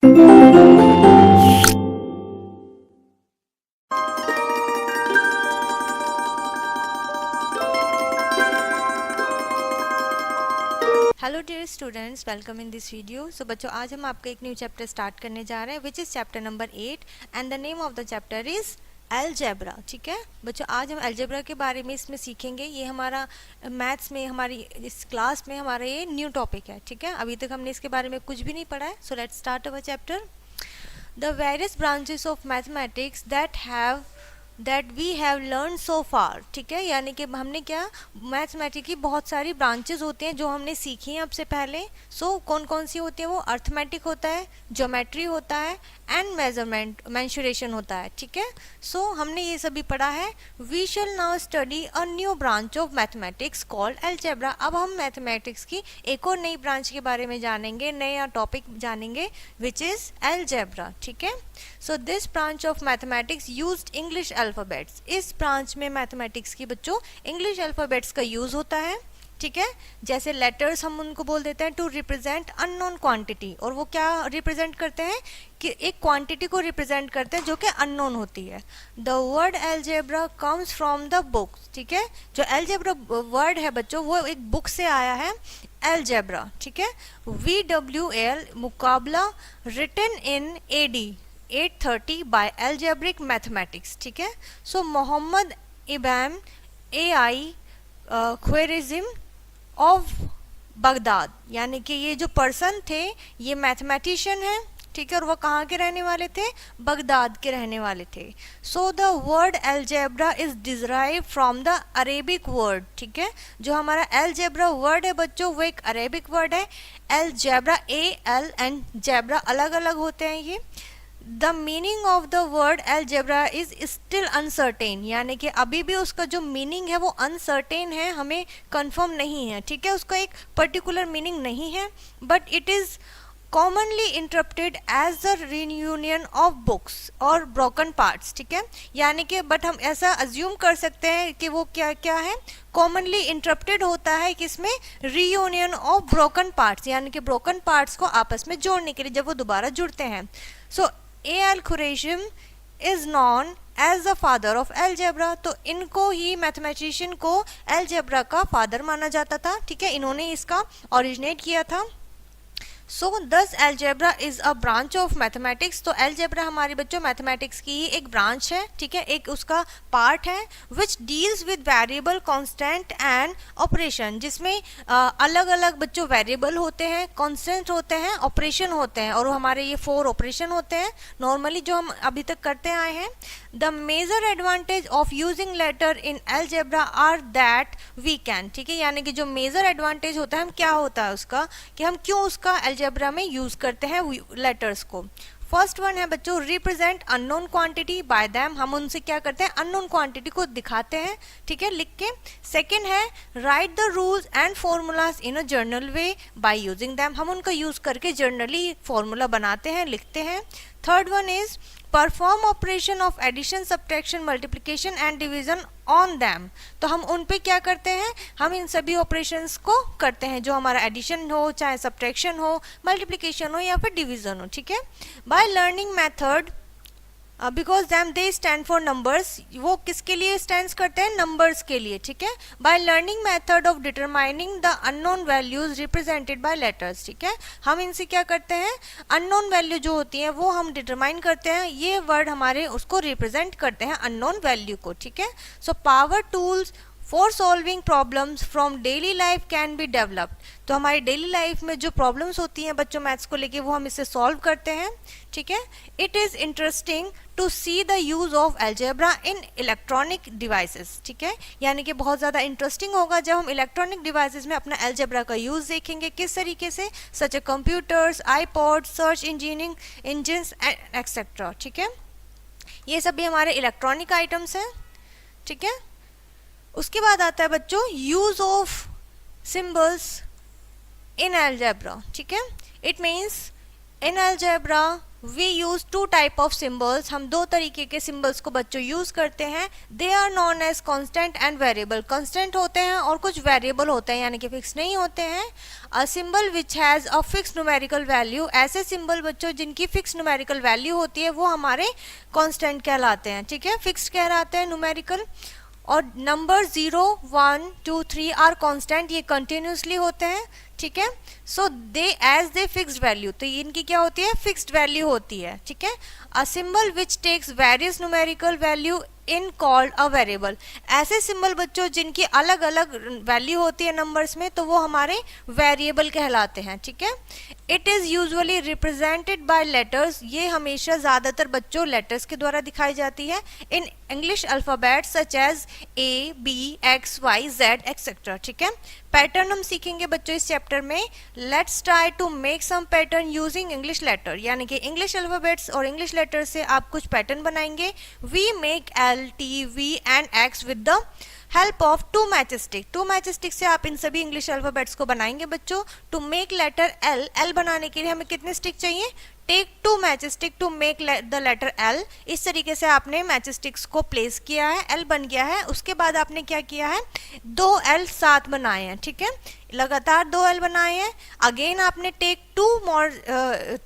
Hello dear students, welcome in this video. So बच्चों, आज हम आपका एक न्यू चैप्टर स्टार्ट करने जा रहे हैं which is chapter number 8 and the name of the chapter is algebra. ठीक है बच्चों, आज हम अलजेब्रा के बारे में इसमें सीखेंगे। ये हमारा मैथ्स में, हमारी इस क्लास में हमारा ये न्यू टॉपिक है। ठीक है, अभी तक हमने इसके बारे में कुछ भी नहीं पढ़ा है। So let's start our chapter. The various branches of mathematics that we have learn so far. ठीक है, यानी कि हमने क्या, मैथमेटिक्स की बहुत सारी ब्रांचेस होती हैं जो हमने सीखी हैं अब से पहले। कौन कौन सी होती है वो? अर्थमेटिक होता है, ज्योमेट्री होता है एंड मेजरमेंट मेंसुरेशन होता है। ठीक है, हमने ये सभी पढ़ा है। We shall now study a new branch of mathematics called algebra. अब हम मैथमेटिक्स की एक और नई ब्रांच के बारे में जानेंगे, नया टॉपिक जानेंगे विच इज अलजेब्रा। ठीक है, so this branch of mathematics used English alphabets. इस ब्रांच में मैथमेटिक्स की बच्चों इंग्लिश अल्फाबेट्स का यूज होता है। ठीक है, जैसे लेटर्स हम उनको बोल देते हैं टू रिप्रेजेंट अननोन क्वांटिटी, और वो क्या रिप्रेजेंट करते हैं कि एक क्वांटिटी को रिप्रेजेंट करते हैं जो कि अननोन होती है। The word algebra comes from the book. ठीक है, जो अलजेब्रा वर्ड है बच्चों वो एक बुक से आया है, अलजेब्रा। ठीक है, VWAL मुकाबला, written in AD 830 by algebraic mathematics. ठीक है, Mohammad Ibrahim AI Khwarizm of Baghdad, यानी कि ये जो पर्सन थे ये मैथमेटिशियन है। ठीक है, और वो कहाँ के रहने वाले थे? बगदाद के रहने वाले थे। The word algebra is derive from the Arabic word. ठीक है, जो हमारा अलजेब्रा वर्ड है बच्चों वो एक अरेबिक वर्ड है। अलजेब्रा AL एंड जेब्रा अलग अलग होते हैं ये। The meaning of the word algebra is still uncertain, यानी कि अभी भी उसका जो मीनिंग है वो अनसर्टेन है, हमें कंफर्म नहीं है। ठीक है, उसका एक पर्टिकुलर मीनिंग नहीं है, but it is commonly interpreted as the reunion of books और ब्रोकन पार्ट्स। ठीक है, यानी कि बट हम ऐसा अज्यूम कर सकते हैं कि वो क्या क्या है, कॉमनली इंटरप्टेड होता है किसमें? रियूनियन ऑफ ब्रोकन पार्ट्स, यानी कि ब्रोकन पार्ट्स को आपस में जोड़ने के लिए जब वो दोबारा जुड़ते हैं। AL Khwarizm is known as the father of algebra. तो इनको ही, मैथमेटिशियन को अलजेब्रा का फादर माना जाता था। ठीक है, इन्होंने इसका ओरिजिनेट किया था। दस algebra is a branch of mathematics. तो अलजेब्रा हमारे बच्चों मैथमेटिक्स की ही एक ब्रांच है। ठीक है, एक उसका पार्ट है which deals with variable, constant and operation, जिसमें अलग अलग बच्चों वेरिएबल होते हैं, कांस्टेंट होते हैं, ऑपरेशन होते हैं, और हमारे ये 4 ऑपरेशन होते हैं नॉर्मली जो हम अभी तक करते आए हैं। The major advantage of using letter in algebra are that we can. ठीक है, यानी कि जो मेजर एडवांटेज होता है, हम क्या होता है उसका, कि हम क्यों उसका अलजेब्रा में यूज करते हैं लेटर्स को। फर्स्ट वन है बच्चों represent unknown quantity by them, हम उनसे क्या करते हैं, अननोन क्वांटिटी को दिखाते हैं। ठीक है, लिख के। सेकेंड है right the rules and formulas in a journal way by using them, हम उनका यूज करके जर्नली फॉर्मूला बनाते हैं, लिखते हैं। Third one is perform operation of addition, subtraction, multiplication and division on them, तो हम उन पे क्या करते हैं, हम इन सभी ऑपरेशंस को करते हैं, जो हमारा एडिशन हो, चाहे सब्ट्रैक्शन हो, मल्टीप्लिकेशन हो या फिर डिवीजन हो। ठीक है, by learning method because them they stand for numbers, वो किसके लिए स्टैंड करते हैं? नंबर्स के लिए। ठीक है, by learning method of determining the unknown values represented by letters. ठीक है, हम इनसे क्या करते हैं, अननोन वैल्यू जो होती है वो हम डिटरमाइन करते हैं, ये वर्ड हमारे उसको रिप्रेजेंट करते हैं, अननोन वैल्यू को। ठीक है, power tools for solving problems from daily life can be developed, तो हमारी डेली लाइफ में जो प्रॉब्लम्स होती हैं बच्चों मैथ्स को लेके वो हम इसे सॉल्व करते हैं। ठीक है, it is interesting to see the use of algebra in electronic devices. ठीक है, यानी कि बहुत ज़्यादा इंटरेस्टिंग होगा जब हम इलेक्ट्रॉनिक डिवाइसेस में अपना अलजेब्रा का यूज देखेंगे, किस तरीके से, such a computers, iPod, search engines etcetera. ठीक है, ये सभी हमारे इलेक्ट्रॉनिक आइटम्स हैं। ठीक है, उसके बाद आता है बच्चों use of symbols in algebra. ठीक है, it means in algebra we use two type of symbols, हम दो तरीके के सिम्बल्स को बच्चों यूज करते हैं। They are known as constant and variable, constant होते हैं और कुछ वेरिएबल होते हैं यानी कि फिक्स नहीं होते हैं। अ symbol which has a fix numerical value, ऐसे सिंबल बच्चों जिनकी फिक्स न्यूमेरिकल वैल्यू होती है वो हमारे कॉन्स्टेंट कहलाते हैं, ठीक है, फिक्स कहलाते हैं न्यूमेरिकल। और नंबर 0, 1, 2, 3 आर कॉन्स्टेंट, ये कंटिन्यूसली होते हैं, ठीक है। सो दे एज दे फिक्स्ड वैल्यू, तो इनकी क्या होती है, फिक्स्ड वैल्यू होती है, ठीक है। A symbol which takes various numerical value in called a variable, ऐसे सिंबल बच्चों जिनकी अलग अलग वैल्यू होती है नंबर्स में तो वो हमारे वेरिएबल कहलाते हैं, ठीक है। It is usually represented by letters, ये हमेशा ज्यादातर बच्चों लेटर्स के द्वारा दिखाई जाती है। In English alphabet such as A, B, X, Y, Z etcetera, ठीक है। पैटर्न हम सीखेंगे बच्चों इस चैप्टर में। Let's try to make some pattern using English letter, यानी कि इंग्लिश अल्फाबेट्स और इंग्लिश लेटर से आप कुछ पैटर्न बनाएंगे। We make L, T, V and X with the help of two matchstick, two matchstick से आप इन सभी इंग्लिश अल्फाबेट्स को बनाएंगे बच्चों। To make letter L, L बनाने के लिए हमें कितने स्टिक चाहिए, take two matchstick to make the letter L। इस तरीके से आपने मैचस्टिक्स को प्लेस किया है, L बन गया है। उसके बाद आपने क्या किया है, 2 L साथ बनाए हैं, ठीक है, लगातार 2 L बनाए हैं। अगेन आपने टेक 2 मोर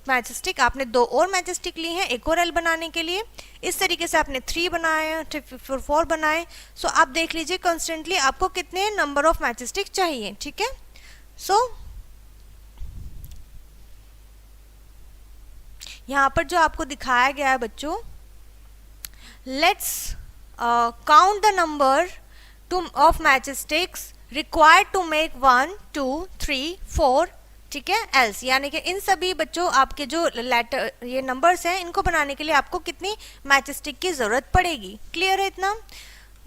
मैचस्टिक, आपने 2 और मैचस्टिक ली हैं एक और L बनाने के लिए। इस तरीके से आपने 3 बनाए हैं, 4 बनाए। सो आप देख लीजिए कॉन्स्टेंटली आपको कितने नंबर ऑफ मैचस्टिक चाहिए, ठीक है। सो यहाँ पर जो आपको दिखाया गया है बच्चों, let's count the number of matchsticks required to make 1, 2, 3, 4, ठीक है, एल्स, यानी कि इन सभी बच्चों आपके जो लेटर ये नंबर्स हैं इनको बनाने के लिए आपको कितनी मैचस्टिक की जरूरत पड़ेगी। क्लियर है इतना।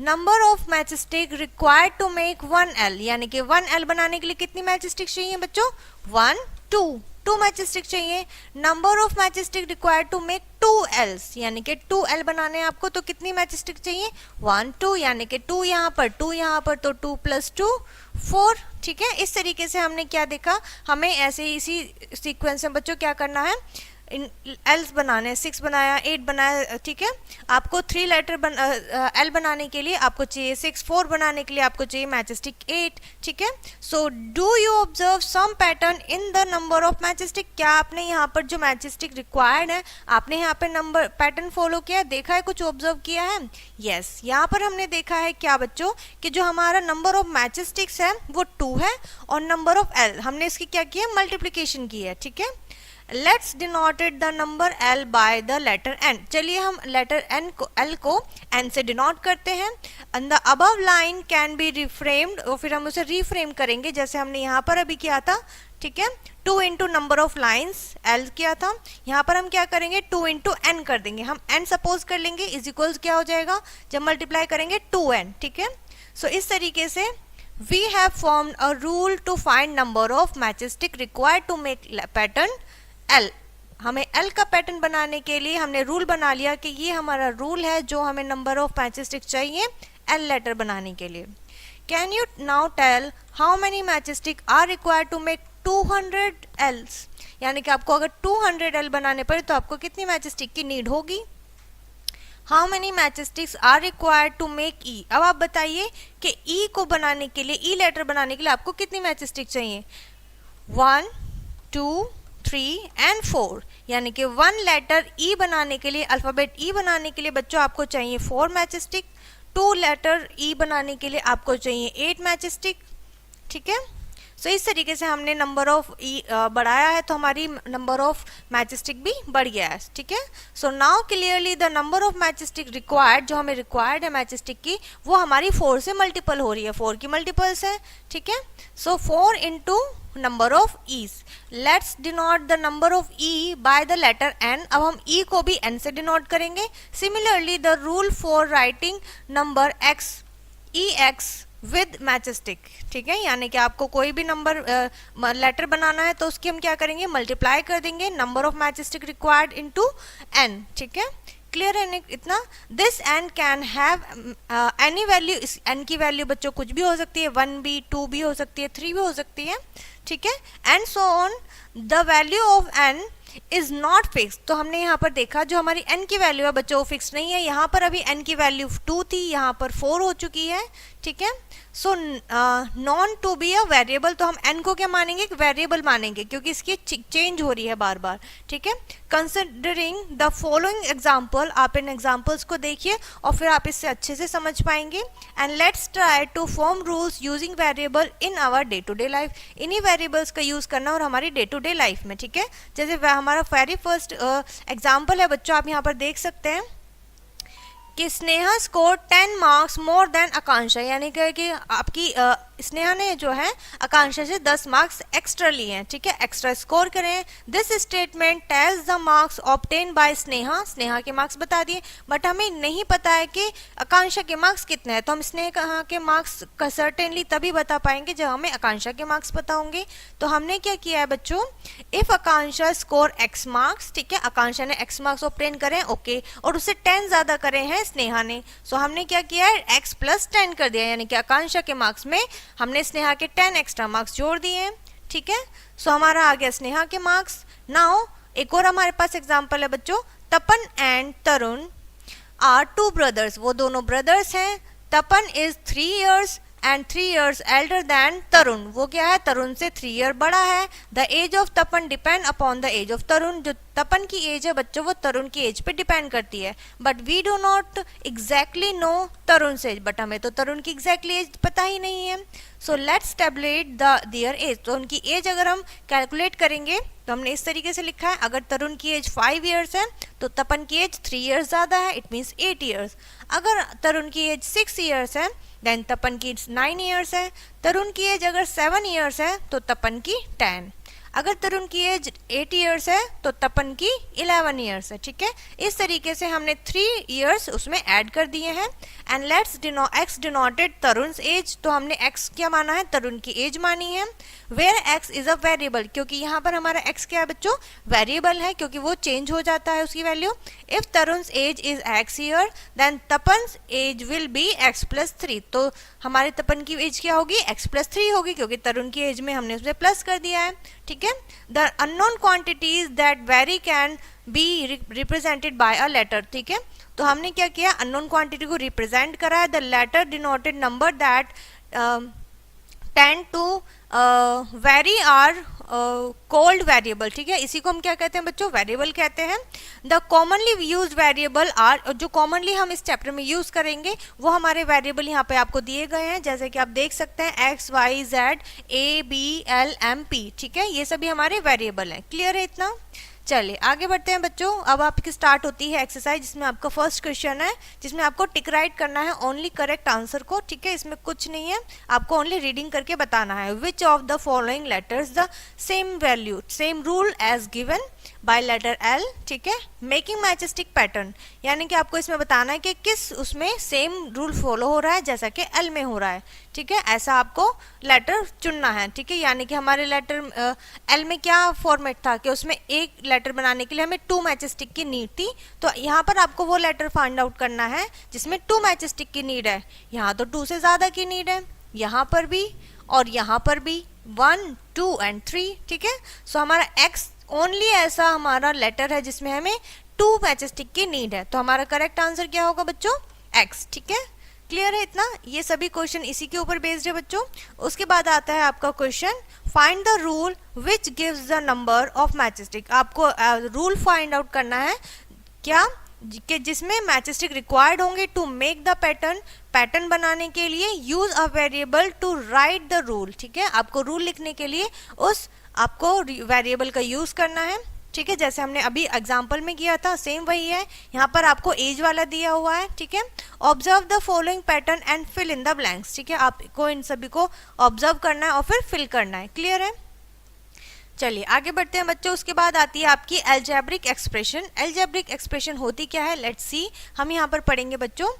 Number of matchstick required to make 1 L, यानी कि 1 L बनाने के लिए कितनी मैचस्टिक चाहिए बच्चों, 1, 2 मैचस्टिक चाहिए। Number of matchstick required to make 2 Ls, यानी कि 2 L बनाने आपको तो कितनी मैचस्टिक चाहिए, 1, 2, यानी कि 2 यहाँ पर 2 यहाँ पर, तो 2 + 2 4, ठीक है। इस तरीके से हमने क्या देखा, हमें ऐसे इसी सीक्वेंस में बच्चों क्या करना है, एल्स बनाने, 6 बनाया, 8 बनाया, ठीक है। आपको 3 लेटर एल बनाने के लिए आपको चाहिए 6, 4 बनाने के लिए आपको चाहिए मैचस्टिक 8, ठीक है। So do you observe some pattern in the number of matchstick, क्या आपने यहाँ पर जो मैचस्टिक रिक्वायर्ड है आपने यहाँ पर नंबर पैटर्न फॉलो किया, देखा है, कुछ ऑब्जर्व किया है। यस, यहाँ पर हमने देखा है क्या बच्चों कि जो हमारा नंबर ऑफ मैचस्टिक्स है वो 2 है और नंबर ऑफ एल हमने इसकी क्या किया, मल्टीप्लीकेशन की है, ठीक है। Let's denoted the number L by the letter N, चलिए हम लेटर N को L को N से डिनोट करते हैं। And the above line can be reframed, और फिर हम उसे रिफ्रेम करेंगे जैसे हमने यहाँ पर अभी किया था, ठीक है। 2 into number of lines L किया था, यहाँ पर हम क्या करेंगे 2 इंटू N कर देंगे। हम N सपोज कर लेंगे इज इक्वल्स क्या हो जाएगा, जब मल्टीप्लाई करेंगे 2N, ठीक है। सो इस तरीके से we have formed a rule to find number of matchstick required to make pattern L। हमें L का पैटर्न बनाने के लिए हमने रूल बना लिया कि ये हमारा रूल है जो हमें नंबर ऑफ मैचस्टिक चाहिए L लेटर बनाने के लिए। Can you now tell how many matchstick are required to make 200 Ls, यानी कि आपको अगर 200 L बनाने पड़े तो आपको कितनी मैचस्टिक की नीड होगी। How many matchsticks are required to make E, अब आप बताइए कि E को बनाने के लिए, E लेटर बनाने के लिए आपको कितनी मैचस्टिक चाहिए, 1, 2, 3 एंड 4, यानी कि 1 लेटर E बनाने के लिए, अल्फाबेट E बनाने के लिए बच्चों आपको चाहिए 4 मैचस्टिक, 2 लेटर E बनाने के लिए आपको चाहिए 8 मैचस्टिक, ठीक है। सो इस तरीके से हमने नंबर ऑफ बढ़ाया है तो हमारी नंबर ऑफ मैचस्टिक भी बढ़ गया है, ठीक है। So now clearly the number of matchstick required, जो हमें रिक्वायर्ड है मैचस्टिक की वो हमारी 4 से मल्टीपल हो रही है, 4 की मल्टीपल्स है, ठीक है। So 4 into number of E's, let's denote the number of E by the letter N। अब हम E को भी N से डिनोट करेंगे। Similarly the rule for writing number X, EX with matchstick, ठीक है, यानी कि आपको कोई भी नंबर लेटर बनाना है तो उसकी हम क्या करेंगे, मल्टीप्लाई कर देंगे number of matchstick required into N, ठीक है। क्लियर है इतना। This N can have any value, इस N की वैल्यू बच्चों कुछ भी हो सकती है, 1 भी, 2 भी हो सकती है, 3 भी हो सकती है, ठीक है, and so on. The value of N is not fix. तो हमने यहाँ पर देखा जो हमारी n की वैल्यू है बच्चों वो फिक्स नहीं है। यहाँ पर अभी n की वैल्यू 2 थी, यहाँ पर 4 हो चुकी है, ठीक है। So known to be a variable, तो हम n को क्या मानेंगे, वेरिएबल मानेंगे, क्योंकि इसकी चेंज हो रही है बार बार, ठीक है। कंसिडरिंग द फॉलोइंग एग्जाम्पल, आप इन एग्जाम्पल्स को देखिए और फिर आप इससे अच्छे से समझ पाएंगे। And let's try to form rules using variable in our day to day life. इन्हीं वेरिएबल्स का यूज करना और हमारी डे टू डे लाइफ में, ठीक है। जैसे हमारा वेरी फर्स्ट एग्जाम्पल है बच्चों, आप यहाँ पर देख सकते हैं कि Sneha score 10 marks more than Akanksha, यानी कि आपकी स्नेहा ने जो है आकांक्षा से 10 मार्क्स एक्स्ट्रा लिए हैं, ठीक है, एक्स्ट्रा स्कोर करें। This statement tells the marks obtain bye Sneha, Sneha के मार्क्स बता दिए, बट हमें नहीं पता है कि आकांक्षा के मार्क्स कितने हैं। तो हम स्नेहा के मार्क्स का सर्टेनली तभी बता पाएंगे जब हमें आकांक्षा के मार्क्स पता होंगे। तो हमने क्या किया है बच्चों, if Akanksha score x marks, ठीक है, आकांक्षा ने x मार्क्स ऑब्टेन करें, ओके, और उससे 10 ज्यादा करे हैं स्नेहा ने, सो हमने क्या किया है, x प्लस 10 कर दिया, यानी कि आकांक्षा के मार्क्स में हमने स्नेहा के 10 एक्स्ट्रा मार्क्स जोड़ दिए हैं, ठीक है। सो हमारा आ गया स्नेहा के मार्क्स। नाउ एक और हमारे पास एग्जांपल है बच्चों, Tapan and Tarun are 2 brothers, वो दोनों ब्रदर्स हैं। Tapan is 3 years and 3 years elder than Tarun, वो क्या है, तरुण से 3 year बड़ा है। The age of Tapan depend upon the age of Tarun, जो तपन की एज है बच्चों वो तरुण की एज पे डिपेंड करती है। But we do not exactly know Tarun से, बट हमें तो तरुण की एग्जैक्टली एज पता ही नहीं है। So let's tabulate their age, तो उनकी एज अगर हम कैलकुलेट करेंगे तो हमने इस तरीके से लिखा है, अगर तरुण की एज 5 years है तो तपन की एज 3 years ज्यादा है, इट मीन्स 8 years। अगर तरुण की एज 6 years है देन तपन की एज 9 years है। तरुण की एज अगर 7 years है तो तपन की 10। अगर तरुण की एज 8 years है तो तपन की 11 years है, ठीक है। इस तरीके से हमने 3 years उसमें ऐड कर दिए हैं। And let's x denoted Tarun's age, तो हमने x क्या माना है, तरुण की एज मानी है। Where x is a variable, क्योंकि यहाँ पर हमारा x क्या है बच्चों, वेरिएबल है, क्योंकि वो चेंज हो जाता है उसकी value. If Tarun's age is x year then Tapan's age will be x plus 3, तो हमारे तपन की एज क्या होगी, x प्लस 3 होगी, क्योंकि तरुण की एज में हमने उसमें प्लस कर दिया है, ठीक है। The unknown quantities that vary can be represented by a letter, ठीक है। तो हमने क्या किया, अननोन क्वांटिटी को रिप्रेजेंट करा है। The letter denoted number that tend to vary are called variable, ठीक है, इसी को हम क्या कहते हैं बच्चों, वेरिएबल कहते हैं। The commonly use variable are, जो कॉमनली हम इस चैप्टर में यूज करेंगे वो हमारे वेरिएबल यहाँ पे आपको दिए गए हैं, जैसे कि आप देख सकते हैं x y z a b l m p, ठीक है, ये सभी हमारे वेरिएबल हैं। क्लियर है इतना? चलिए आगे बढ़ते हैं बच्चों। अब आपकी स्टार्ट होती है एक्सरसाइज, जिसमें आपका फर्स्ट क्वेश्चन है, जिसमें आपको टिक राइट करना है ओनली करेक्ट आंसर को, ठीक है, इसमें कुछ नहीं है, आपको ओनली रीडिंग करके बताना है। Which of the following letters the same value same rule as given by letter L, ठीक है, मेकिंग मैचेस्टिक पैटर्न, यानी कि आपको इसमें बताना है कि किस उसमें सेम रूल फॉलो हो रहा है जैसा कि एल में हो रहा है, ठीक है, ऐसा आपको लेटर चुनना है, ठीक है। यानी कि हमारे लेटर एल में क्या फॉर्मेट था कि उसमें एक लेटर बनाने के लिए हमें 2 मैचेस्टिक की नीड थी, तो यहाँ पर आपको वो लेटर फाइंड आउट करना है जिसमें 2 मैचेस्टिक की नीड है। यहाँ तो 2 से ज्यादा की नीड है, यहाँ पर भी और यहाँ पर भी 1 2 एंड 3, ठीक है। सो हमारा एक्स ओनली ऐसा हमारा लेटर है जिसमें हमें 2 मैचेस्टिक की नीड है, तो हमारा करेक्ट आंसर क्या होगा बच्चों, एक्स, ठीक है। क्लियर है इतना? ये सभी क्वेश्चन इसी के ऊपर बेस्ड है बच्चों। उसके बाद आता है आपका question, find the rule which gives the number of matchstick. आपको रूल फाइंड आउट करना है क्या, कि जिसमें मैचेस्टिक रिक्वायर्ड होंगे to make the pattern, pattern बनाने के लिए use a variable to write the rule, ठीक है, आपको रूल लिखने के लिए उस आपको वेरिएबल का यूज करना है, ठीक है, जैसे हमने अभी एग्जाम्पल में किया था सेम वही है। यहाँ पर आपको एज वाला दिया हुआ है, ठीक है। Observe the following pattern and fill in the blanks, ठीक है, आपको इन सभी को ऑब्जर्व करना है और फिर फिल करना है। क्लियर है? चलिए आगे बढ़ते हैं बच्चों। उसके बाद आती है आपकी एल्जेब्रिक एक्सप्रेशन। एल्जेब्रिक एक्सप्रेशन होती क्या है, लेट्स सी, हम यहाँ पर पढ़ेंगे बच्चों।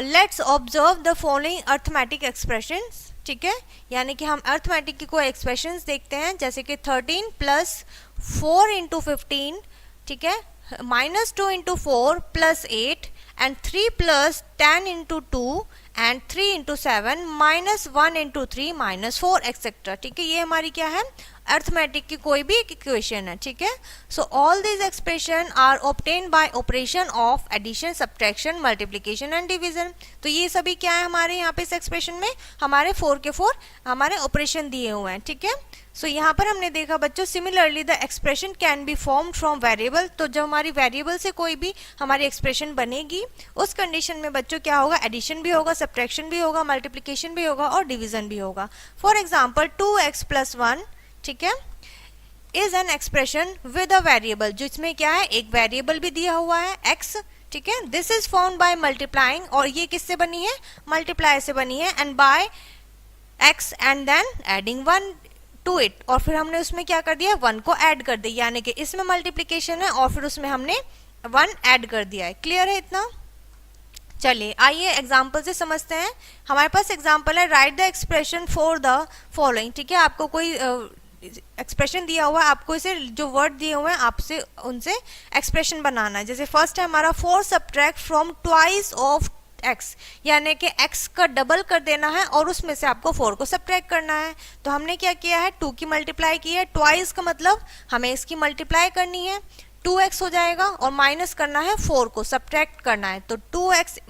Let's observe the following arithmetic expressions, ठीक है, यानी कि हम अर्थमेटिक की कोई एक्सप्रेशंस देखते हैं, जैसे कि 13 प्लस 4 इंटू 15, ठीक है, -2 into 4 plus 8 and 3 plus 10 into 2 and 3 into 7 -1 into 3 -4 etcetera, ठीक है, ये हमारी क्या है, अर्थमेटिक की कोई भी एक इक्वेशन है, ठीक है। So all this expression are obtain by operation of addition, subtraction, multiplication and division. तो ये सभी क्या है हमारे यहाँ पे इस एक्सप्रेशन में, हमारे 4 के 4 हमारे ऑपरेशन दिए हुए हैं, ठीक है। सो यहाँ पर हमने देखा बच्चों, similarly the expression can be formed from variable. तो जब हमारी वेरिएबल से कोई भी हमारी एक्सप्रेशन बनेगी, उस कंडीशन में बच्चों क्या होगा, एडिशन भी होगा, सब्ट्रैक्शन भी होगा, मल्टीप्लिकेशन भी होगा और डिवीजन भी होगा। फॉर एग्जाम्पल 2x + 1, ठीक है, is an expression with a variable, जिसमें क्या है, एक वेरिएबल भी दिया हुआ है x, ठीक है। This is formed by multiplying, और ये किससे बनी है, मल्टीप्लाई से बनी है, and by x and then adding 1 to it, और फिर हमने उसमें क्या कर दिया, 1 को ऐड कर दिया, यानी कि इसमें मल्टीप्लिकेशन है और फिर उसमें हमने 1 ऐड कर दिया है। क्लियर है इतना? चलिए आइए एग्जाम्पल से समझते हैं। हमारे पास एग्जाम्पल है, right the expression for the following, ठीक है। आपको कोई एक्सप्रेशन दिया हुआ है, आपको इसे जो वर्ड दिए हुए हैं आपसे उनसे एक्सप्रेशन बनाना है। जैसे फर्स्ट है हमारा 4 subtract from twice of x, यानी कि x का डबल कर देना है और उसमें से आपको 4 को सब्ट्रैक्ट करना है। तो हमने क्या किया है, 2 की मल्टीप्लाई की है, ट्वाइस का मतलब हमें इसकी मल्टीप्लाई करनी है, 2x हो जाएगा, और माइनस करना है 4 को, सब्ट्रैक्ट करना है, तो 2x -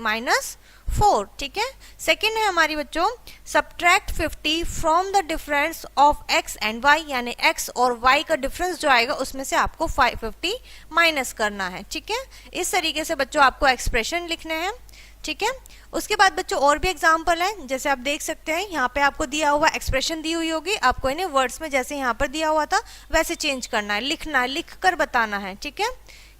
4, ठीक है। सेकेंड है हमारी बच्चों, subtract 50 from the difference of x and y, यानी x और y का डिफरेंस जो आएगा उसमें से आपको 50 माइनस करना है, ठीक है। इस तरीके से बच्चों आपको एक्सप्रेशन लिखने हैं, ठीक है। उसके बाद बच्चों और भी एग्जाम्पल है, जैसे आप देख सकते हैं यहाँ पे आपको दिया हुआ एक्सप्रेशन दी हुई होगी, आपको इन्हें वर्ड्स में जैसे यहाँ पर दिया हुआ था वैसे चेंज करना है, लिखना है, लिख कर बताना है, ठीक है।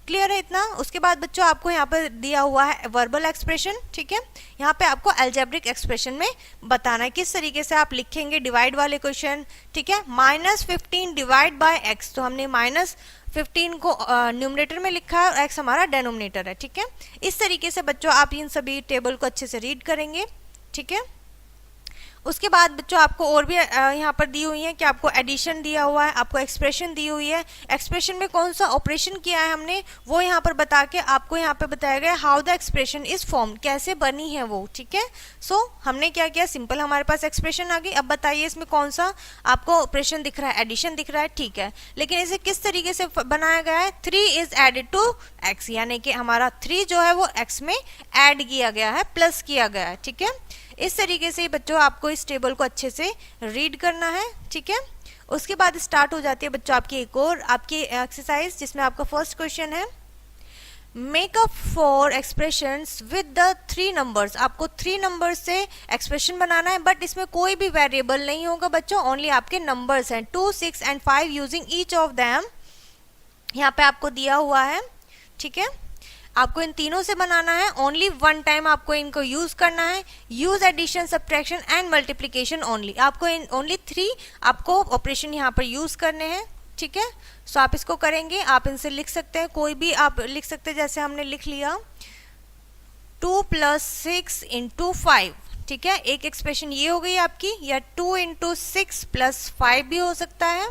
क्लियर है इतना? उसके बाद बच्चों आपको यहाँ पर दिया हुआ है वर्बल एक्सप्रेशन, ठीक है। यहाँ पे आपको अलजेब्रिक एक्सप्रेशन में बताना है किस तरीके से आप लिखेंगे डिवाइड वाले क्वेश्चन, ठीक है। -15 डिवाइड बाय x, तो हमने -15 को न्यूमरेटर में लिखा है और x हमारा डेनोमिनेटर है, ठीक है। इस तरीके से बच्चों आप इन सभी टेबल को अच्छे से रीड करेंगे, ठीक है। उसके बाद बच्चों आपको और भी यहाँ पर दी हुई है कि आपको एडिशन दिया हुआ है, आपको एक्सप्रेशन दी हुई है, एक्सप्रेशन में कौन सा ऑपरेशन किया है हमने वो यहाँ पर बता के आपको यहाँ पे बताया गया how the expression is form, कैसे बनी है वो, ठीक है। सो हमने क्या किया, सिंपल हमारे पास एक्सप्रेशन आ गई। अब बताइए इसमें कौन सा आपको ऑपरेशन दिख रहा है, एडिशन दिख रहा है, ठीक है। लेकिन इसे किस तरीके से बनाया गया है, 3 इज एडेड टू x, यानी कि हमारा 3 जो है वो x में ऐड किया गया है, प्लस किया गया है, ठीक है। इस तरीके से बच्चों आपको इस टेबल को अच्छे से रीड करना है, ठीक है। उसके बाद स्टार्ट हो जाती है बच्चों आपकी एक और आपकी एक्सरसाइज, जिसमें आपका फर्स्ट क्वेश्चन है, make up 4 expressions with the 3 numbers. आपको 3 नंबर्स से एक्सप्रेशन बनाना है, बट इसमें कोई भी वेरिएबल नहीं होगा बच्चों, ओनली आपके नंबर्स हैं 2, 6 and 5 using each of them. यहाँ पे आपको दिया हुआ है, ठीक है। आपको इन तीनों से बनाना है, ओनली 1 टाइम आपको इनको यूज करना है। Use addition, subtraction and multiplication only, आपको इन ओनली 3 आपको ऑपरेशन यहाँ पर यूज करने हैं, ठीक है। सो आप इसको करेंगे, आप इनसे लिख सकते हैं, कोई भी आप लिख सकते हैं, जैसे हमने लिख लिया 2 + 6 × 5, ठीक है। एक एक्सप्रेशन ये हो गई आपकी, या 2 × 6 + 5 भी हो सकता है,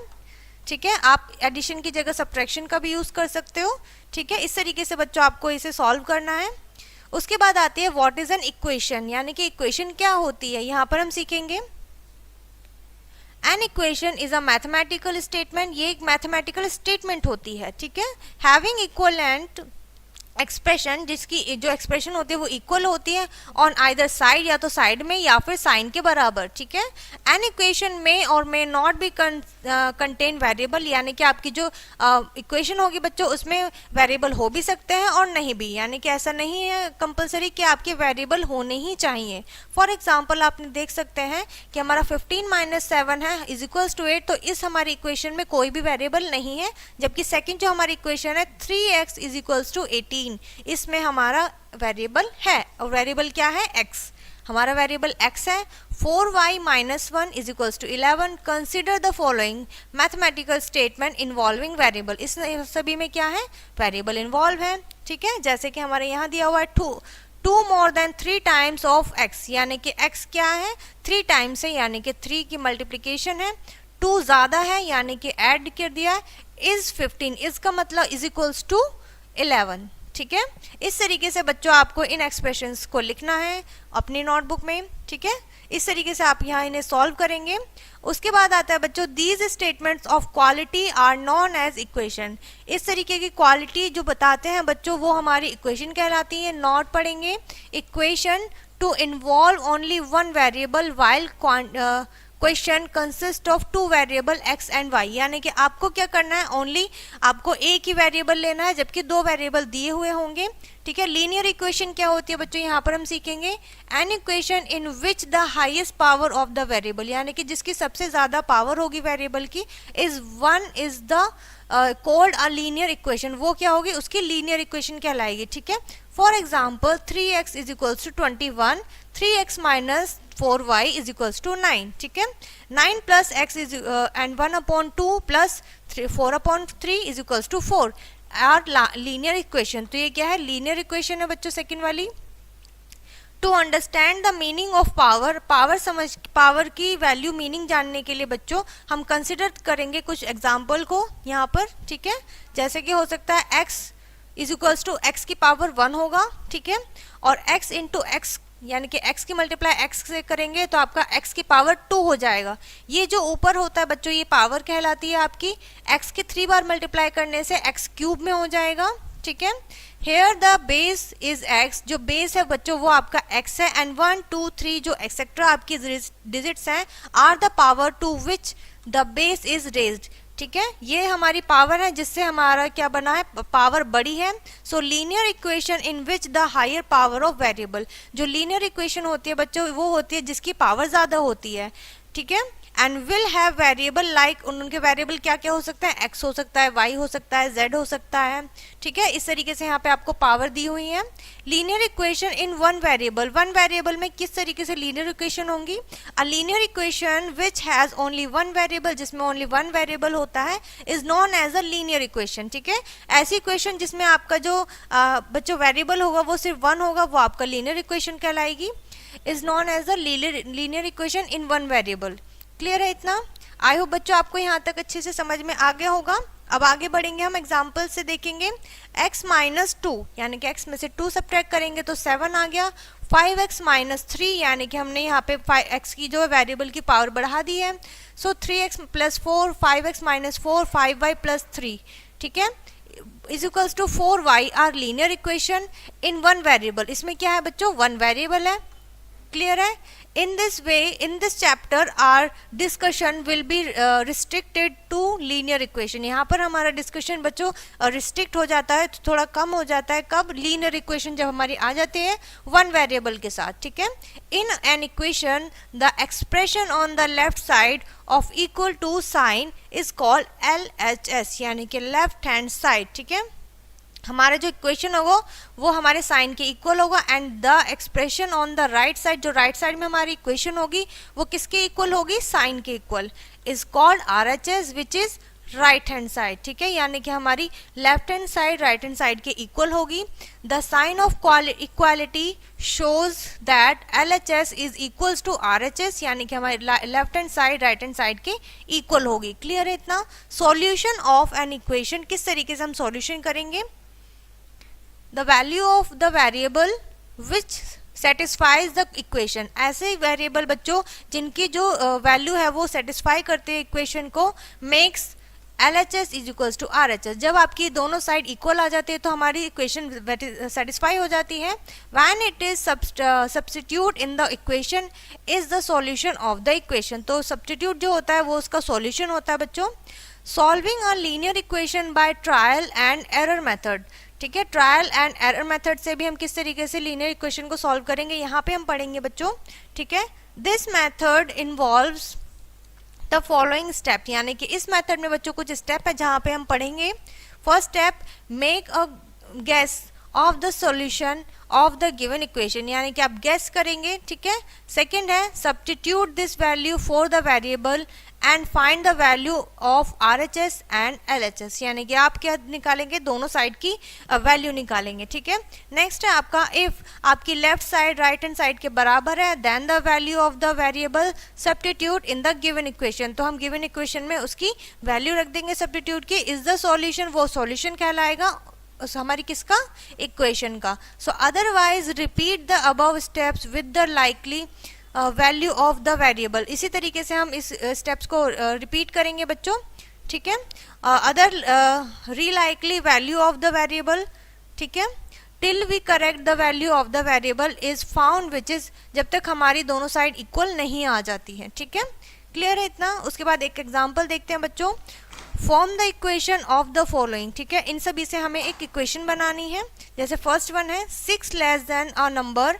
ठीक है। आप एडिशन की जगह सब्ट्रैक्शन का भी यूज कर सकते हो, ठीक है। इस तरीके से बच्चों आपको इसे सॉल्व करना है। उसके बाद आती है व्हाट इज एन इक्वेशन, यानी कि इक्वेशन क्या होती है, यहाँ पर हम सीखेंगे। An equation is a mathematical statement, ये एक मैथमेटिकल स्टेटमेंट होती है, ठीक है। हैविंग इक्वलेंट एक्सप्रेशन, जिसकी जो एक्सप्रेशन होती है वो इक्वल होती है ऑन आइदर साइड, या तो साइड में या फिर साइन के बराबर, ठीक है। एन इक्वेशन में और may not be contain variable, यानी कि आपकी जो इक्वेशन होगी बच्चों उसमें वेरिएबल हो भी सकते हैं और नहीं भी, यानी कि ऐसा नहीं है कंपलसरी कि आपके वेरिएबल होने ही चाहिए। फॉर एग्जाम्पल आपने देख सकते हैं कि हमारा 15 - 7 है इज इक्वल्स टू 8, तो इस हमारी इक्वेशन में कोई भी वेरिएबल नहीं है। जबकि सेकेंड जो हमारी इक्वेशन है 3x इज इक्वल्स टू 18, इसमें हमारा वेरिएबल है, और वेरिएबल क्या है, x, हमारा वेरिएबल x है। 4y - 1 is equals to 11। Consider the following mathematical statement involving variable, इस सभी में क्या है, वेरिएबल इन्वॉल्व है, ठीक है। जैसे कि हमारे यहाँ दिया हुआ है 2 more than 3 times of x, यानी कि x क्या है, 3 टाइम्स है, यानी कि 3 की मल्टीप्लीकेशन है। 2 ज्यादा है, यानी कि ऐड कर दिया है, इज 15, इसका मतलब इज इक्वल्स टू 11, ठीक है। इस तरीके से बच्चों आपको इन एक्सप्रेशंस को लिखना है अपनी नोटबुक में, ठीक है। इस तरीके से आप यहाँ इन्हें सॉल्व करेंगे। उसके बाद आता है बच्चों these statements of quality are known as equation. इस तरीके की क्वालिटी जो बताते हैं बच्चों वो हमारी इक्वेशन कहलाती है। नॉट पढ़ेंगे equation two involve only one variable while question consist of two variable x and y, यानी कि आपको क्या करना है, ओनली आपको एक ही वेरिएबल लेना है जबकि दो वेरिएबल दिए हुए होंगे। ठीक है, लीनियर इक्वेशन क्या होती है बच्चों, यहाँ पर हम सीखेंगे an equation in which the highest power of the variable, यानी कि जिसकी सबसे ज्यादा पावर होगी वेरिएबल की, is the called a linear equation, वो क्या होगी, उसकी लीनियर इक्वेशन कहलाएगी। ठीक है, for example 3x is equals to 21, 3x minus 4y is equals to 9। ठीक है, 9 plus x is and 1/2 plus 4/3 is equals to 4 are linear equation. तो ये क्या है, लीनियर इक्वेशन है बच्चों सेकंड वाली। To understand the meaning of power, power की वैल्यू मीनिंग जानने के लिए बच्चों हम कंसिडर करेंगे कुछ एग्जाम्पल को यहाँ पर। ठीक है, जैसे कि हो सकता है x is equals to x की पावर 1 होगा। ठीक है, और x इंटू x यानी कि x की मल्टीप्लाई x से करेंगे तो आपका x की पावर 2 हो जाएगा। ये जो ऊपर होता है बच्चों ये पावर कहलाती है आपकी। x के 3 बार मल्टीप्लाई करने से x क्यूब में हो जाएगा। ठीक है, here the base is x, जो बेस है बच्चों वो आपका x है, एंड 1 2 3 जो एक्सेट्रा आपकी डिजिट्स हैं are the power to which the base is raised. ठीक है, ये हमारी पावर है जिससे हमारा क्या बना है, पावर बड़ी है। So linear equation in which the higher power of variable, जो लीनियर इक्वेशन होती है बच्चों वो होती है जिसकी पावर ज्यादा होती है। ठीक है, and will have variable like, उनके वेरिएबल क्या क्या हो सकता है, x हो सकता है, y हो सकता है, z हो सकता है। ठीक है, इस तरीके से यहाँ पे आपको पावर दी हुई है। Linear equation in one variable में किस तरीके से लीनियर इक्वेशन होंगी, a linear equation which has only one variable, जिसमें ओनली वन वेरिएबल होता है, is known as a linear equation. ठीक है, ऐसी इक्वेशन जिसमें आपका जो बच्चों वेरिएबल होगा वो सिर्फ वन होगा, वो आपका लीनियर इक्वेशन कहलाएगी। Is known as a linear equation in one variable. Clear है इतना? आई होप बच्चों आपको यहाँ तक अच्छे से समझ में आ गया होगा। अब आगे बढ़ेंगे, हम एग्जाम्पल से देखेंगे। x माइनस 2 यानी कि x में से 2 सब्ट्रैक्ट करेंगे तो 7 आ गया। 5x माइनस 3 यानी कि हमने यहाँ पे x की जो है वेरिएबल की पावर बढ़ा दी है। So 3x plus 4, 5x minus 4, 5y plus 3। ठीक है, is equals to 4y are linear equation in one variable. इसमें क्या है बच्चों, वन वेरिएबल है। क्लियर है? In this way, in this chapter, our discussion will be restricted to linear equation. यहाँ पर हमारा डिस्कशन बच्चों रिस्ट्रिक्ट हो जाता है, थोड़ा कम हो जाता है। कब? लीनियर इक्वेशन जब हमारी आ जाती है वन वेरिएबल के साथ। ठीक है, in an equation the expression on the left side of equal to sign is called LHS, यानी कि लेफ्ट हैंड साइड। ठीक है, हमारा जो इक्वेशन होगा वो हमारे साइन के इक्वल होगा, and the expression on the right side, जो राइट साइड में हमारी इक्वेशन होगी वो किसके इक्वल होगी, साइन के equal, is called RHS which is right hand side. ठीक है, यानी कि हमारी left hand side right hand side के इक्वल होगी। The sign of equality shows that LHS is equals to RHS, यानी कि हमारी left hand side right hand side के इक्वल होगी। क्लियर है इतना? सॉल्यूशन ऑफ एन इक्वेशन, किस तरीके से हम सॉल्यूशन करेंगे। The value of the variable which satisfies the equation, ऐसे वेरिएबल बच्चों जिनकी जो वैल्यू है वो सेटिस्फाई करते हैं इक्वेशन को, makes LHS is equals to RHS। जब आपकी दोनों साइड इक्वल आ जाती है तो हमारी इक्वेशन सेटिस्फाई हो जाती है। When it is substitute in the equation is the solution of the equation, तो substitute जो होता है वो उसका solution होता है बच्चों। Solving a linear equation by trial and error method, ठीक है, ट्रायल एंड एरर मेथड से भी हम किस तरीके से लीनियर इक्वेशन को सॉल्व करेंगे यहाँ पे हम पढ़ेंगे बच्चों। ठीक है, this method involves the following step, यानी कि इस मेथड में बच्चों कुछ स्टेप है जहाँ पे हम पढ़ेंगे। First step, make a guess of the solution of the given equation, यानी कि आप गेस करेंगे। ठीक है, सेकेंड है substitute this value for the variable and find the value of RHS and LHS, यानी कि आप क्या निकालेंगे, दोनों साइड की वैल्यू निकालेंगे। ठीक है, नेक्स्ट है आपका इफ आपकी left side right hand side के बराबर है, then the value of the variable substitute in the given equation, तो हम गिवन इक्वेशन में उसकी वैल्यू रख देंगे सब्स्टिट्यूट की। इज द सॉल्यूशन, वो सॉल्यूशन कहलाएगा हमारी किसका, इक्वेशन का। सो otherwise repeat the above steps with the likely value of the variable. इसी तरीके से हम इस स्टेप्स को रिपीट करेंगे बच्चों, ठीक है। Other really likely value of the variable, ठीक है, till we correct the value of the variable is found, which is जब तक हमारी दोनों साइड इक्वल नहीं आ जाती है, ठीक है। क्लियर है इतना। उसके बाद एक एग्जांपल देखते हैं बच्चों। Form the equation of the following, ठीक है, इन सभी से हमें एक इक्वेशन बनानी है। जैसे फर्स्ट वन है 6 less than a number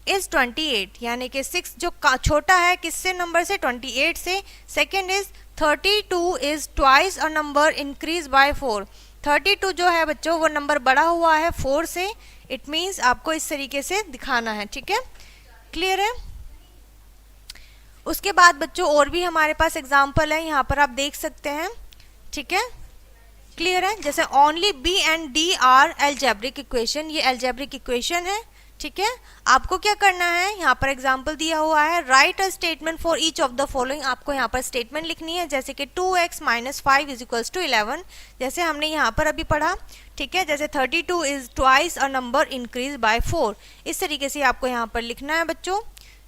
is 28, यानी कि 6 जो छोटा है किससे, नंबर से, 28 से। Second is 32 is twice a number increase by 4, 32 जो है बच्चों वो नंबर बढ़ा हुआ है 4 से। इट मीन्स आपको इस तरीके से दिखाना है, ठीक है। क्लियर है। उसके बाद बच्चों और भी हमारे पास एग्जाम्पल है, यहाँ पर आप देख सकते हैं, ठीक है। क्लियर है। जैसे only B and D are algebraic equation, ये एल्जेब्रिक इक्वेशन है, ठीक है। आपको क्या करना है, यहाँ पर एग्जाम्पल दिया हुआ है, right a statement for each of the following. आपको यहाँ पर स्टेटमेंट लिखनी है, जैसे कि 2x - 5 इज इक्वल्स टू 11, जैसे हमने यहाँ पर अभी पढ़ा, ठीक है। जैसे 32 is twice a number increase by 4, इस तरीके से आपको यहाँ पर लिखना है बच्चों,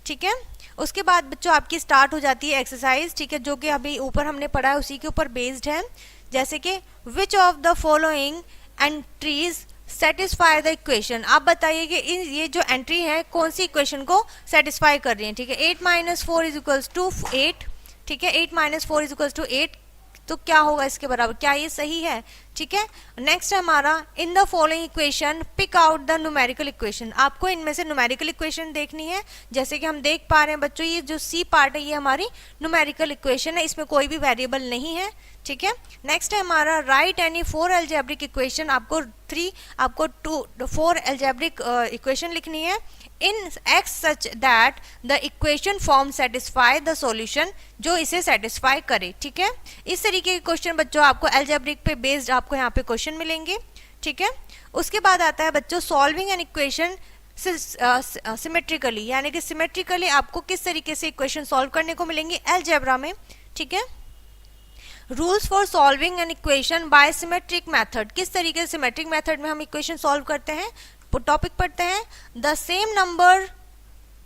ठीक है। उसके बाद बच्चों आपकी स्टार्ट हो जाती है एक्सरसाइज, ठीक है, जो कि अभी ऊपर हमने पढ़ा है उसी के ऊपर बेस्ड है। जैसे कि विच of the following entries satisfy the equation. आप बताइए कि ये जो एंट्री है कौन सी इक्वेशन को सेटिस्फाई कर रही है, ठीक है। 8 - 4 इज इक्वल्स टू 8, ठीक है, 8 - 4 इज इक्वल्स टू 8, तो क्या होगा इसके बराबर, क्या ये सही है, ठीक है। नेक्स्ट हमारा in the following equation pick out the numerical equation. आपको इनमें से न्यूमेरिकल इक्वेशन देखनी है। जैसे कि हम देख पा रहे हैं बच्चों, ये जो सी पार्ट है ये हमारी न्यूमेरिकल इक्वेशन है, इसमें कोई भी वेरिएबल नहीं है, ठीक है। नेक्स्ट है हमारा राइट एनी 4 एल्जेब्रिक इक्वेशन। आपको 4 एल्जेब्रिक इक्वेशन लिखनी है इन x such that the equation form satisfy the solution, जो इसे सेटिस्फाई करे, ठीक है। इस तरीके के क्वेश्चन बच्चों आपको एल्जेब्रिक पे बेस्ड आपको यहाँ पे क्वेश्चन मिलेंगे, ठीक है। उसके बाद आता है बच्चों सॉल्विंग एन इक्वेशन सिमेट्रिकली, यानी कि सिमेट्रिकली आपको किस तरीके से इक्वेशन सॉल्व करने को मिलेंगे एल्जेब्रा में, ठीक है। Rules for solving an equation by symmetric method, किस तरीके से सिमेट्रिक मेथड में हम इक्वेशन सॉल्व करते हैं, टॉपिक पढ़ते हैं। The same number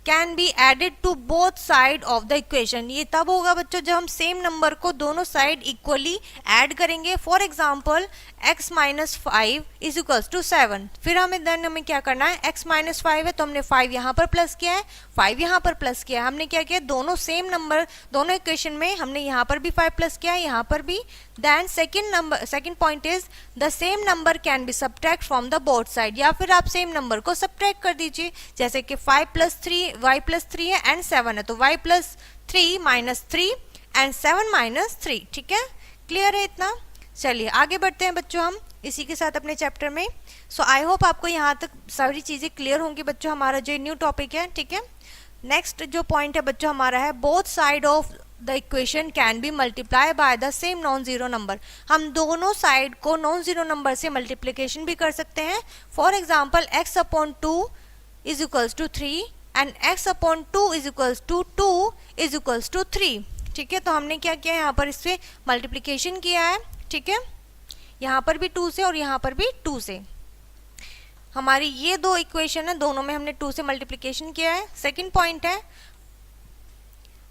can be added to both side of the equation. ये तब होगा बच्चों जब हम सेम नंबर को दोनों साइड इक्वली ऐड करेंगे। For example x - 5 is equals to 7, फिर हमें क्या करना है, x - 5 है तो हमने 5 यहाँ पर प्लस किया है, 5 यहाँ पर प्लस किया है। हमने क्या किया, दोनों सेम नंबर, दोनों इक्वेशन में हमने यहाँ पर भी 5 प्लस किया है, यहाँ पर भी। Then second point is the same number can be subtract from the both side, या फिर आप सेम नंबर को सब्ट्रैक्ट कर दीजिए। जैसे कि 5 + 3 y + 3 है एंड 7 है, तो y + 3 - 3 एंड 7 - 3, ठीक है। क्लियर है इतना। चलिए आगे बढ़ते हैं बच्चों हम इसी के साथ अपने चैप्टर में। सो आई होप आपको यहाँ तक सारी चीज़ें क्लियर होंगी बच्चों, हमारा जो न्यू टॉपिक है, ठीक है। नेक्स्ट जो पॉइंट है बच्चों हमारा है both side of the equation can be multiply by the same non zero number. हम दोनों साइड को नॉन जीरो नंबर से मल्टीप्लिकेशन भी कर सकते हैं। For example x/2 is equals to 3 and x/2 is equals to 2 is equals to 3, ठीक है। तो हमने क्या किया, यहाँ पर इससे मल्टीप्लिकेशन किया है, ठीक है। यहाँ पर भी 2 से और यहाँ पर भी 2 से। हमारी ये दो इक्वेशन है, दोनों में हमने 2 से मल्टीप्लिकेशन किया है। सेकंड पॉइंट है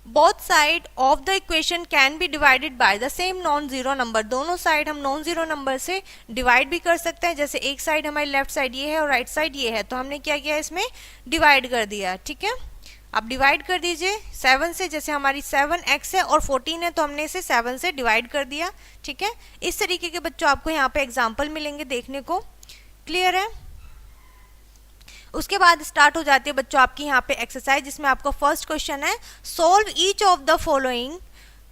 both side of the equation can B divided by the same non zero number. दोनों साइड हम नॉन जीरो नंबर से डिवाइड भी कर सकते हैं। जैसे एक साइड हमारी लेफ्ट साइड ये है और राइट साइड ये है, तो हमने क्या किया, इसमें डिवाइड कर दिया, ठीक है। आप डिवाइड कर दीजिए 7 से, जैसे हमारी 7x है और 14 है तो हमने इसे 7 से डिवाइड कर दिया, ठीक है। इस तरीके के बच्चों आपको यहाँ पे एग्जाम्पल मिलेंगे देखने को। क्लियर है। उसके बाद स्टार्ट हो जाती है बच्चों आपकी यहाँ पे एक्सरसाइज, जिसमें आपका फर्स्ट क्वेश्चन है solve each of the following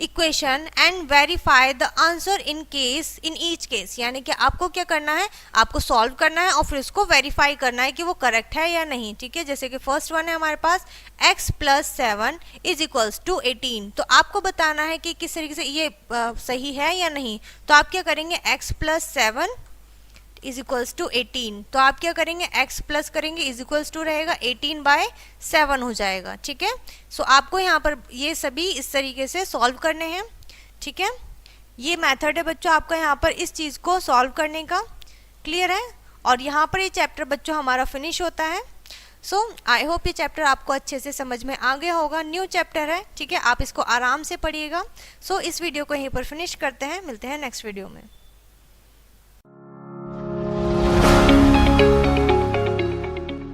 equation and verify the answer in each case. यानी कि आपको क्या करना है, आपको सॉल्व करना है और फिर उसको वेरीफाई करना है कि वो करेक्ट है या नहीं, ठीक है। जैसे कि फर्स्ट वन है हमारे पास x + 7 इज इक्वल्स टू 18, तो आपको बताना है कि किस तरीके से ये सही है या नहीं। तो आप क्या करेंगे, x + 7 इज इक्वल्स टू 18, तो आप क्या करेंगे, x प्लस करेंगे इज इक्वल्स टू रहेगा 18/7 हो जाएगा, ठीक है। सो आपको यहाँ पर ये सभी इस तरीके से सॉल्व करने हैं, ठीक है। ये मेथड है बच्चों आपका यहाँ पर इस चीज़ को सॉल्व करने का। क्लियर है। और यहाँ पर ये चैप्टर बच्चों हमारा फिनिश होता है। सो आई होप ये चैप्टर आपको अच्छे से समझ में आ गया होगा। न्यू चैप्टर है, ठीक है, आप इसको आराम से पढ़िएगा। सो इस वीडियो को यहीं पर फिनिश करते हैं, मिलते हैं नेक्स्ट वीडियो में।